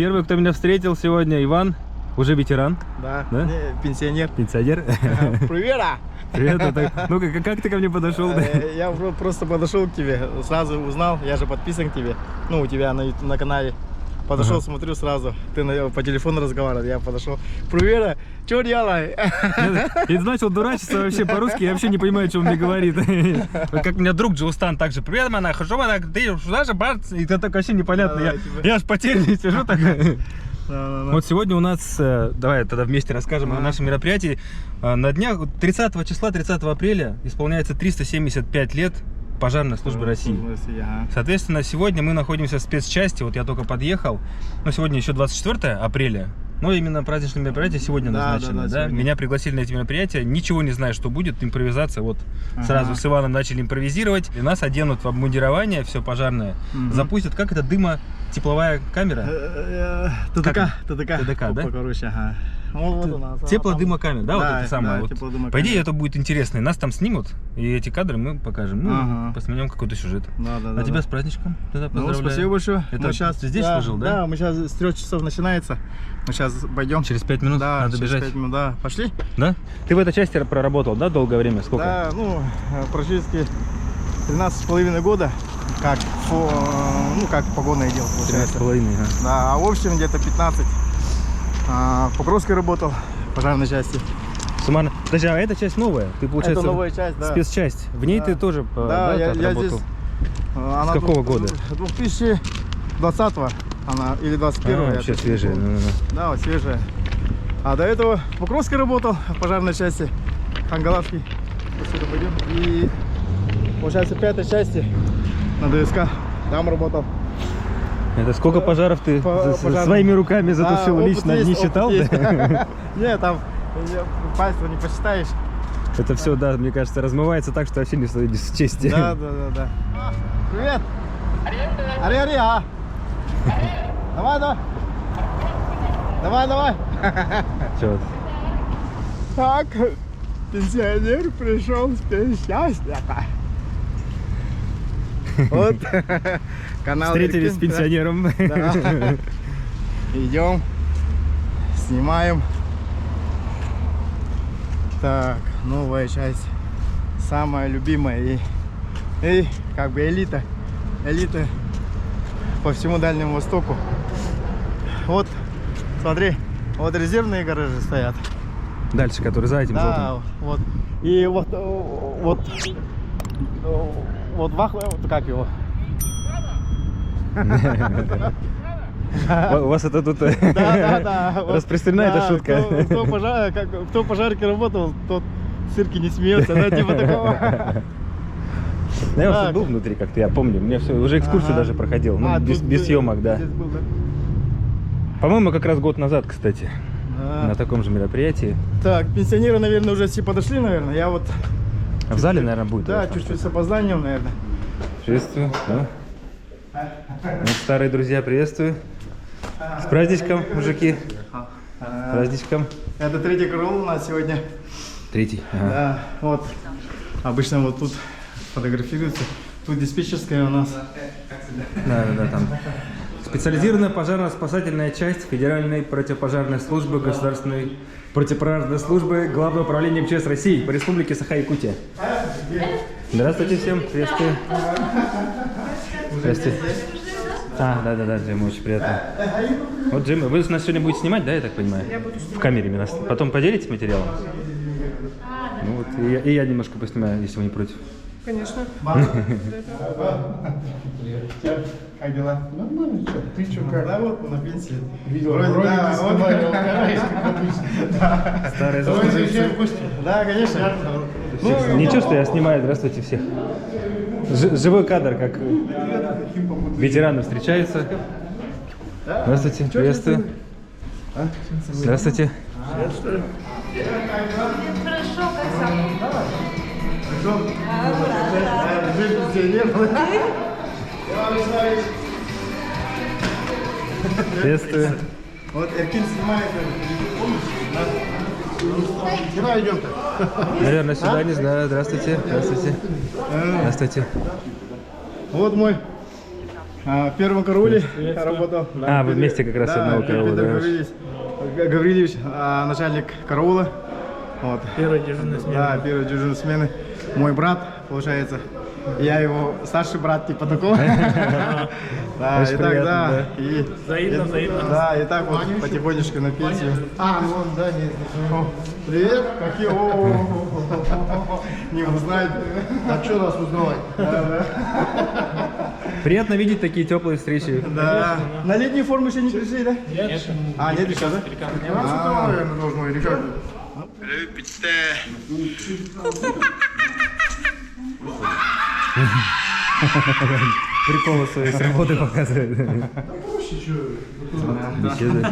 первый, кто меня встретил сегодня, Иван, уже ветеран. Да, да? Пенсионер. Пенсионер. Привет! Привет, ну как ты ко мне подошел? Я просто подошел к тебе, сразу узнал, я же подписан к тебе, ну у тебя на канале. Подошел, смотрю сразу, ты по телефону разговаривал, я подошел. Привет, что делаешь? И начал дурачиться вообще по-русски, я вообще не понимаю, что он мне говорит. Как у меня друг Джоустан также. Привет, мана, хорошо, мана, ты сюда же, бац? И это так вообще непонятно. Я аж потерянный сижу так. Вот сегодня у нас, давай тогда вместе расскажем о нашем мероприятии. На днях 30 числа, 30 апреля исполняется 375 лет Пожарной службы России. Соответственно, сегодня мы находимся в спецчасти, вот я только подъехал, но сегодня еще 24 апреля. Но именно праздничное мероприятие сегодня назначено. Да? Меня пригласили на эти мероприятия, ничего не знаю, что будет, импровизация. Вот сразу с Иваном начали импровизировать. И нас оденут в обмундирование, все пожарное. Запустят, как это, тепловая камера? ТДК, да? Короче, ага. Вот у нас. Теплодымокамера, да, вот это самое. Да, вот. По идее, это будет интересно. Нас там снимут, и эти кадры мы покажем. Ну, посмотрим какой-то сюжет. А тебя с праздничком тогда поздравляю. Спасибо большое. Это сейчас здесь служил, да? Да, мы сейчас с 3 часов начинается. Мы сейчас пойдем. Через 5 минут надо бежать. 5 минут, да. Пошли? Да? Ты в этой части проработал, да, долгое время? Сколько? Да, ну, практически 13,5 года. Как погонное дело, получается. 13,5, ага. Да, а в общем где-то 15. В Покровской работал, в пожарной части. Суммарно. Подожди, а эта часть новая? Ты, получается, это новая часть, да. Спецчасть. В ней ты тоже я отработал? Здесь, с какого года? 2020-го она, или 21-го. Вообще свежая. Да, вот свежая. А до этого в Покровской работал, в пожарной части, Хангаловский. И, получается, в 5-й части на ДСК там работал. Это сколько пожаров ты своими руками затушил лично, не считал? Нет, там пальцем не посчитаешь. Это все, да, мне кажется, размывается так, что вообще не стоит с чести. Да. Привет! Ари, а! Давай! Че? Так, пенсионер пришел с счастья. Вот, канал. Встретились с пенсионером. Да. Идем, снимаем. Так, новая часть, самая любимая и как бы элита по всему Дальнему Востоку. Вот, смотри, вот резервные гаражи стоят. Дальше, который за этим желтым. Да, вот. И вот как его? У вас это тут распространена эта шутка. Кто в пожарке работал, тот в цирке не смеется, да, типа такого. Я уже был внутри как-то, я помню. Мне уже экскурсию даже проходил, без съемок, да. По-моему, как раз год назад, кстати, на таком же мероприятии. Так, пенсионеры, наверное, уже все подошли, наверное. Я вот... В зале, наверное, будет. Да, чуть-чуть с опозданием, наверное. Приветствую. Да. Вот, старые друзья, приветствую. С праздничком, мужики. С праздничком. Это 3-й караул у нас сегодня. 3-й. Ага. Да, вот. Обычно вот тут фотографируются. Тут диспетчерская у нас. Да, там. Специализированная пожарно-спасательная часть Федеральной противопожарной службы Государственной противопожарной службы Главного управления МЧС России по Республике Саха-Якутия. Здравствуйте всем, приветствую. Здравствуйте. Да, Джим, очень приятно. Вот, Джим, вы нас сегодня будете снимать, да, я так понимаю? Я буду снимать. В камере нас. Потом поделитесь материалом? Ну вот, и я немножко поснимаю, если вы не против. Конечно. Как дела? Нормально, что? Ты что, как? Да вот, на пенсии. Видел, ролики снимали, укараешь, как обычно. Старые Давай заезжаем в гости. Да, конечно. Ничего, что я снимаю, здравствуйте всех. Живой кадр, как ветераны встречаются. Здравствуйте, приветствую. Здравствуйте. Хорошо, как сам. Приветствую. Вот Эркин снимает, куда идем-то? Наверное, сюда, не знаю. Здравствуйте. Здравствуйте. Здравствуйте. Вот мой В первом карауле работал. А, вы вместе как раз одного караула, Петр да? Гаврилович, начальник караула. Вот. Первая дежурная смена. Да, первая дежурная смена. Мой брат, получается. Я его старший брат, типа такого. Да, Очень и так, приятно, да. И Взаимно. да, и так вот потихонечку на пенсию. Ну он, да, нет. Привет, какие, не узнаете. А что нас узнавать? Приятно видеть такие теплые встречи. Да. На летнюю форму еще не пришли, да? Нет. А, нет еще, да? 12 утра, наверное, должно, или как? Приколы свои с работы показывают. Беседы.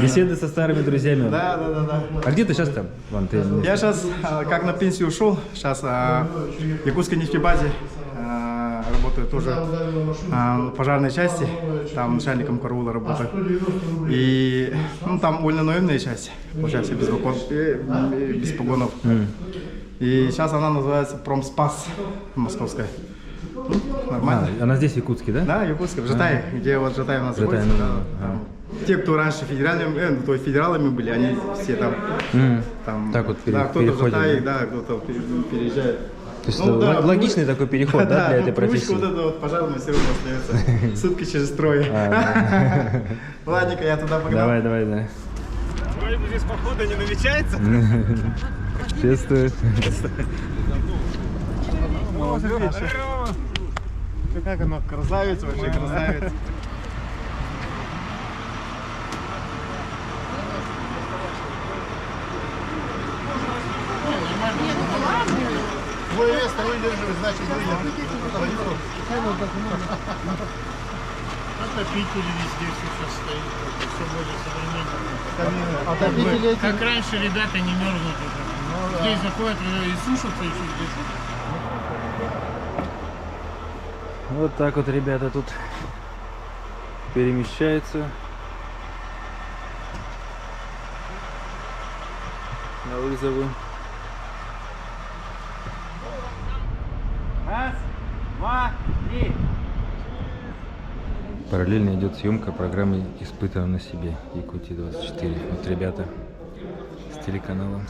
Беседы со старыми друзьями. Да. А где ты сейчас там? Вон, ты... Я сейчас, как на пенсию ушел, сейчас в Якутской нефтебазе работаю тоже в пожарной части, там начальником караула работаю. И ну, там вольно-наемная часть, получается, без погонов. И сейчас она называется Промспас московская. Ну, нормально. Она здесь, в Якутске, да? Да, Якутская, в Жатае, где вот Жатай у нас Жатай, находится. ну, Да, там. Те, кто раньше федеральными, то есть федералами были, они все там, Так вот да, кто-то в переходят, Жатае, да? да, кто-то переезжает. То есть Ну, да, логичный такой переход, да, для этой привычка профессии? вот эта вот пожарная все равно остается. Сутки через трое. Ладненько, я туда погнал. Давай. Вроде бы здесь похода не намечается. Чувствую. Как оно, красавец вообще, красавец. Твой вес выдерживает, значит выдержит. Отопители везде все сейчас стоит, все более современно. Отопители эти. Как раньше ребята не мерзнут уже. Здесь заходят и сушатся еще здесь. Вот так вот ребята тут перемещаются на вызовы. Раз, два, три. Параллельно идет съемка программы «Испытываем на себе» Якутии 24. Вот ребята с телеканала.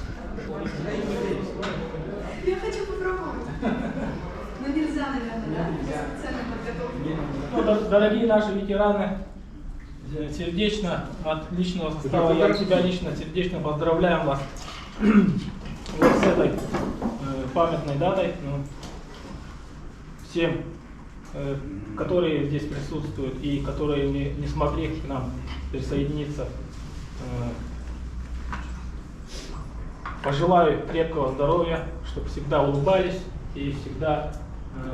Я хочу попробовать. Но нельзя, наверное, специально подготовки. Ну, дорогие наши ветераны, сердечно от личного состава, я тебя лично сердечно поздравляем вас вот с этой памятной датой. Ну, всем, которые здесь присутствуют и которые не смогли к нам присоединиться, пожелаю крепкого здоровья, чтобы всегда улыбались и всегда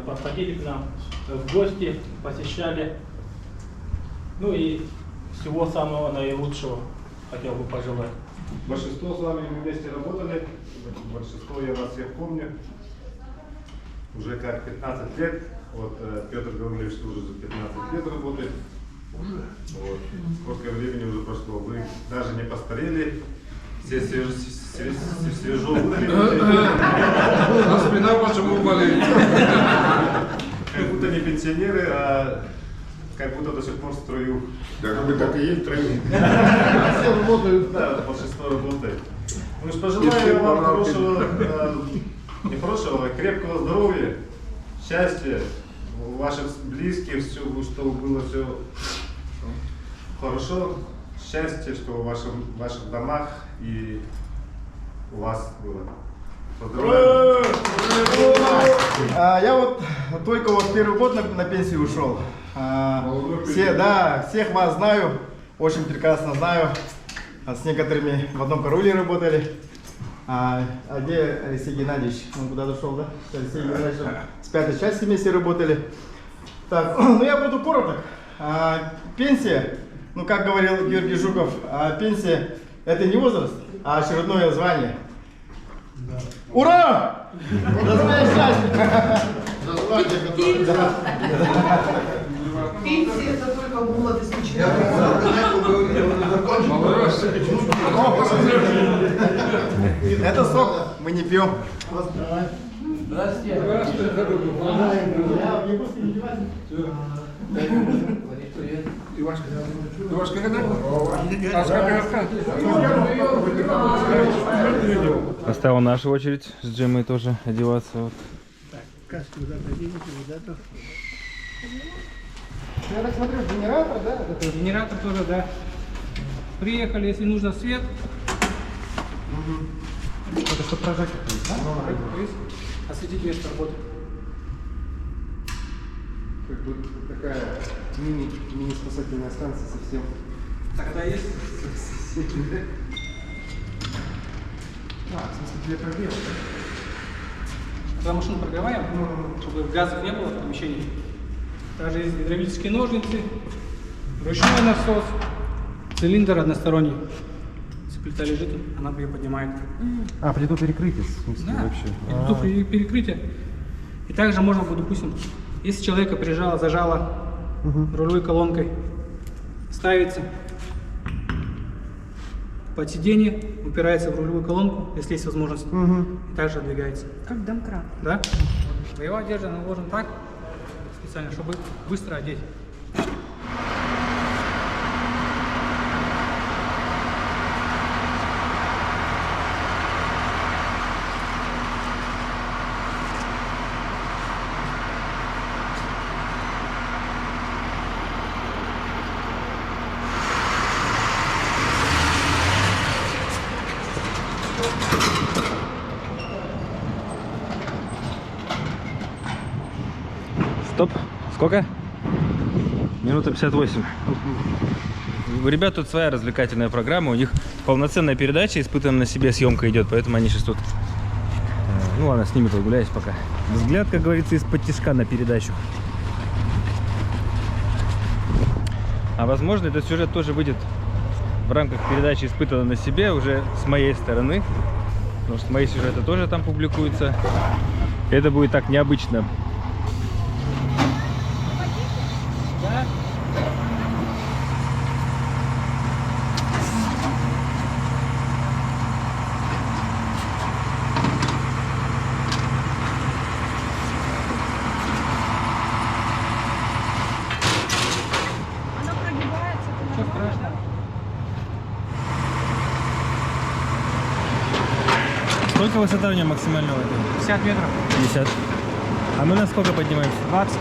подходили к нам в гости, посещали. Ну и всего самого наилучшего хотел бы пожелать. Большинство с вами вместе работали, большинство я вас всех помню. Уже как 15 лет, вот Петр Гаврилович уже за 15 лет работает. Вот. Сколько времени уже прошло, вы даже не постарели, все свежо выглядите. А спина почему болит? Как будто не пенсионеры, а как будто до сих пор в строю. Как бы так и есть, тройник. Все работают. Да, большинство работает. Ну что, желаю вам хорошего, не хорошего, а крепкого здоровья, счастья, ваших близких, все, чтобы было все хорошо, счастье, что в ваших домах и у вас было. Поздравляю! Я вот только вот первый год на пенсию ушел. Всех вас знаю, очень прекрасно знаю. С некоторыми в одном карауле работали. А где Алексей Геннадьевич? Он куда-то ушел, да? С Алексеем Геннадьевичем с 5-й части вместе работали. Так, ну я буду короток. Пенсия, ну как говорил Георгий Жуков, пенсия это не возраст, а очередное звание. Да. Ура! До звания счастья! Название, которое... Пенсия это только молодость Я Это сок, мы не пьем. Настала наша очередь с Джемой тоже одеваться. Вот. Я так смотрю, генератор, да? Генератор тоже, да. Приехали, если нужно свет. Это что прожектор? Осветить место работы. Как бы такая мини-спасательная станция совсем. Тогда есть. А, в смысле для прогрева, да? Когда машину прогреваем, чтобы газов не было в помещении. Также есть гидравлические ножницы, ручной насос, цилиндр односторонний. Если плита лежит, она ее поднимает. А, плиту перекрытие, в смысле, Да, вообще. плиту перекрытие. И также можно, допустим, если человека прижало, зажало рулевой колонкой, ставится под сиденье, упирается в рулевую колонку, если есть возможность, и также отдвигается. Как домкрат. Да? Боевая одежда наложена так, специально, чтобы быстро одеть. Стоп. Сколько? Минута 58. У ребят тут своя развлекательная программа. У них полноценная передача, испытанная на себе съемка идет, поэтому они сейчас тут... Ну ладно, с ними прогуляюсь пока. Взгляд, как говорится, из-под тишка на передачу. А возможно, этот сюжет тоже выйдет в рамках передачи «Испытано на себе» уже с моей стороны. Потому что мои сюжеты тоже там публикуются. Это будет так необычно. Оно прогибается. Ничего страшного. Сколько высота у нее максимального? 50 метров. 50. А мы на сколько поднимаемся? 20. 20.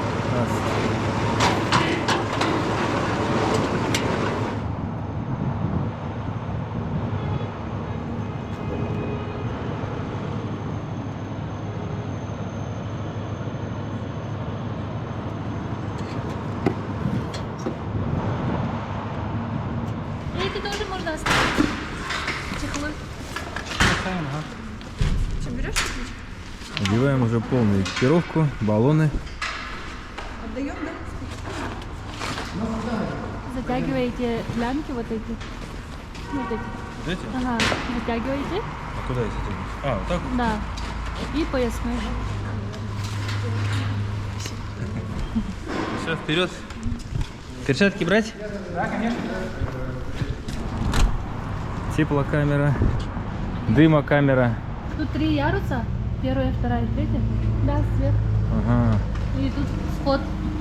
И это тоже можно оставить. Чехлы. Оставим, ага. Что, берешь табличку? Одеваем уже полную экипировку, баллоны. Отдаем, да? Затягиваете лямки вот эти. Вот эти. Эти? Ага, затягиваете. А куда эти тянуть? А, вот так? Да. И поясной. Все, вперед. Перчатки брать? Да, конечно. Теплокамера, дымокамера. Тут 3 яруса. Первая, вторая, третья. Да, свет. Ага. И тут вход,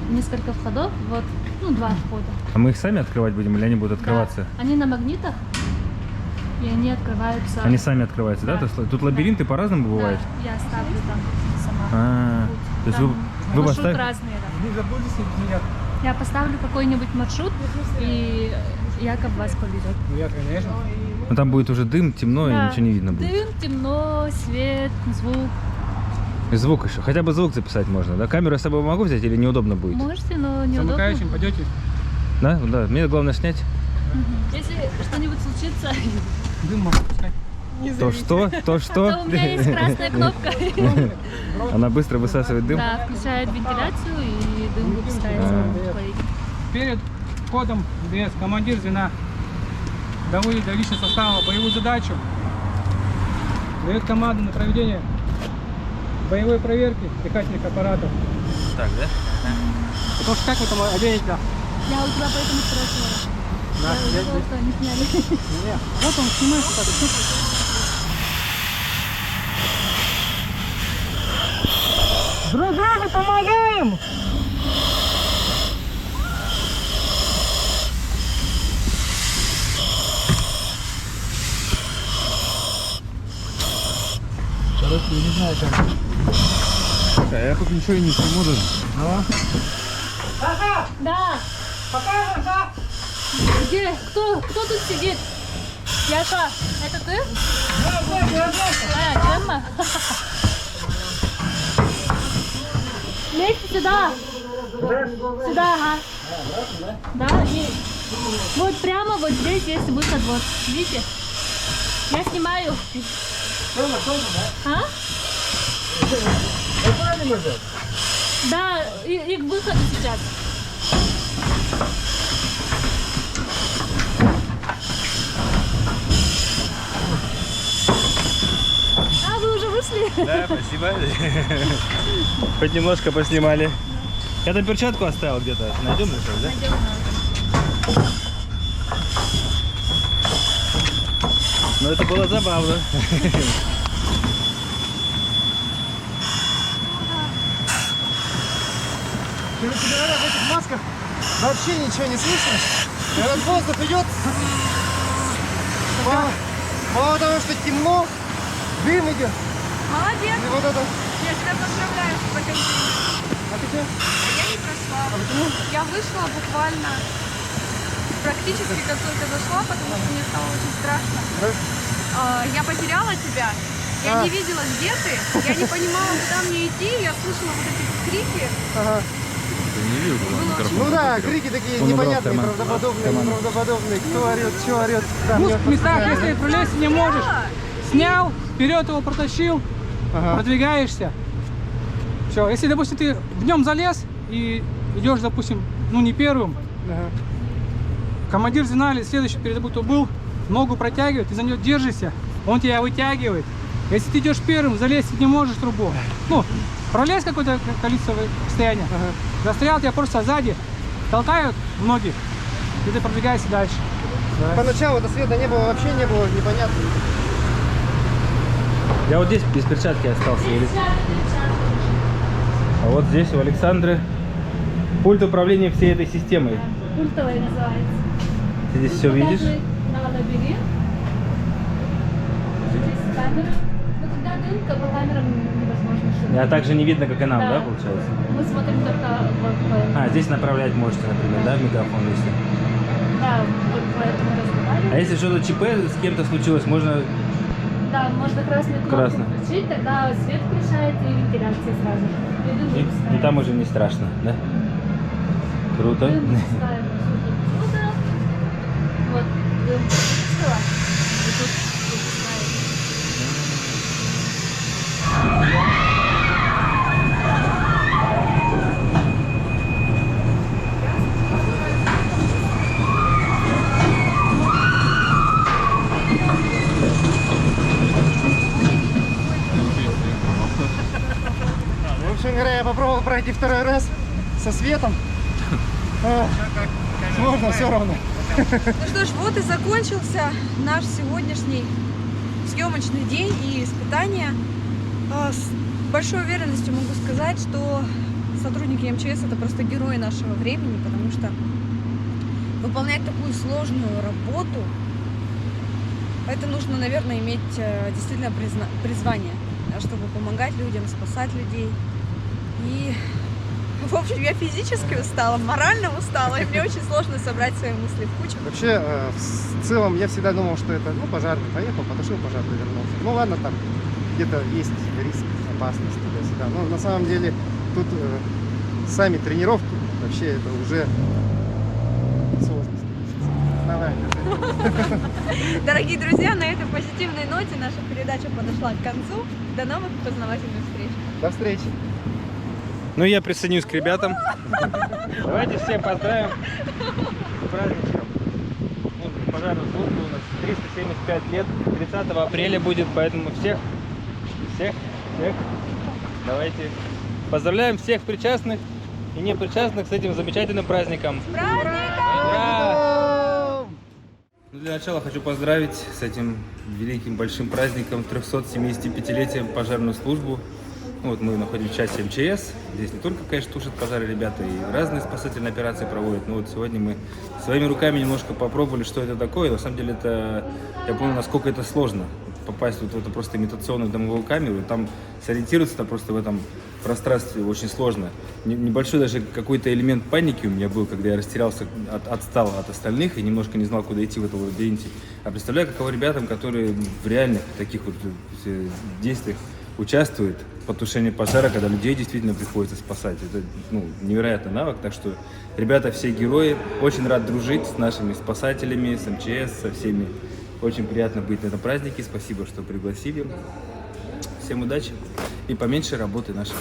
несколько входов. Вот, ну, 2 входа. А мы их сами открывать будем или они будут открываться? Да. Они на магнитах. И они открываются. Они сами открываются, да? Да. То есть тут лабиринты по-разному бывают? Да, я ставлю там сама. А, то есть Там вы маршрут поставите? разные, да. Не забудьте меня. Я поставлю какой-нибудь маршрут, и Яков вас поведет. Ну я, конечно. Ну там будет уже дым, темно, и Да. ничего не видно будет. Дым, темно, свет, звук. И звук еще. Хотя бы звук записать можно, да? Камеру я с собой могу взять или неудобно будет? Можете, но неудобно. Замыкающим пойдете. Да? Да. Мне главное снять. Если что-нибудь случится, Дым можно пускать. То что? То что? то у меня есть красная кнопка. Она быстро высасывает дым? Да, включает вентиляцию и дым выпускается. Говорит. Перед входом в ДС командир звена доводит до личного состава боевую задачу, дает команду на проведение боевой проверки дыхательных аппаратов. Так, да? Потому что как вы там оденете? Я у тебя поэтому спрашивала. Да, Я что, не сняли. Не, вот он снимает вот так. Друг другу помогаем! Короче, я не знаю как. А я тут ничего и не сниму даже. Да. Покажем, да? Где? Кто тут сидит? Яша, это ты? А, Джемма? Лезьте сюда. Сюда, ага. Да, и вот прямо вот здесь есть выход, вот, видите? Я снимаю. А? Да, и к выходу сейчас. А, вы уже вышли? Да, спасибо. Хоть немножко поснимали. Я там перчатку оставил где-то. Найдем же, да? Найдем. Но это было забавно. Короче говоря, в этих масках вообще ничего не слышно. Этот воздух идет. Мало того, что темно, дым идет. Молодец. И вот это. Я тебя поздравляю с прохождением. А ты что? Я не прошла. Я вышла буквально практически как только зашла, потому что мне стало очень страшно. Я потеряла тебя. Я не видела, где ты. Я не понимала, куда мне идти. Я слышала вот эти крики. Ага. Ну да, крики такие непонятные, неправдоподобные. Кто орет, что орет. В местах, если пролезть не можешь, снял, вперед его протащил, продвигаешься. Все, если, допустим, ты в нем залез и идешь, допустим, ну не первым, командир звена или следующий перед тобой кто был, ногу протягивает, ты за нее держишься, он тебя вытягивает. Если ты идешь первым, залезть не можешь в трубу. Ну, пролез какое-то количество расстояния, застрял, тебя просто сзади толкают ноги, и ты продвигаешься дальше. Поначалу это света не было, вообще не было, непонятно. Я вот здесь без перчатки остался. А вот здесь у Александры пульт управления всей этой системой. Пультовая называется. Ты здесь все видишь? На лабиринт. Здесь камера. Ну, когда дымка, по камерам невозможно что-то. А также не видно, как и нам, да, получается? Мы смотрим только вот по... А, здесь направлять можете, например, да, в мегафон, если. Да, вот поэтому разговариваем. А если что-то ЧП с кем-то случилось, можно... Да, можно красную кнопку включить, тогда свет включает и вентиляция сразу. И там уже не страшно, да? Круто. Дым пускаем отсюда. Вот, дым пустила. И тут пускаем. В общем говоря, я попробовал пройти второй раз со светом. Сложно все равно. Ну что ж, вот и закончился наш сегодняшний съемочный день и испытание. С большой уверенностью могу сказать, что сотрудники МЧС это просто герои нашего времени, потому что выполнять такую сложную работу, это нужно, наверное, иметь действительно призвание, чтобы помогать людям, спасать людей. И, в общем, я физически устала, морально устала, и мне очень сложно собрать свои мысли в кучу. Вообще, в целом, я всегда думал, что это, ну, пожарный поехал, потушил пожар, вернулся. Ну, ладно, там где-то есть риск, опасность туда-сюда. Но на самом деле тут сами тренировки, вообще это уже сложность. Давай. Дорогие друзья, на этой позитивной ноте наша передача подошла к концу. До новых познавательных встреч. До встречи. Ну, я присоединюсь к ребятам. Давайте всем поздравим с праздничком. Пожарную службу у нас 375 лет. 30 апреля будет, поэтому всех, давайте поздравляем всех причастных и непричастных с этим замечательным праздником. Ну, для начала хочу поздравить с этим великим большим праздником 375-летием пожарную службу. Ну, вот мы находимся в части МЧС. Здесь не только, конечно, тушат пожары ребята, и разные спасательные операции проводят. Но вот сегодня мы своими руками немножко попробовали, что это такое. На самом деле это, я понял, насколько это сложно. Попасть вот в эту просто имитационную дымовую камеру, и там сориентироваться просто в этом пространстве очень сложно. Небольшой даже какой-то элемент паники у меня был, когда я растерялся, отстал от остальных и немножко не знал, куда идти в этом лабиринте. А представляю, каково ребятам, которые в реальных таких вот действиях участвуют в тушении пожара, когда людей действительно приходится спасать. Это невероятный навык, так что ребята все герои. Очень рад дружить с нашими спасателями, с МЧС, со всеми. Очень приятно быть на этом празднике. Спасибо, что пригласили. Всем удачи и поменьше работы нашей.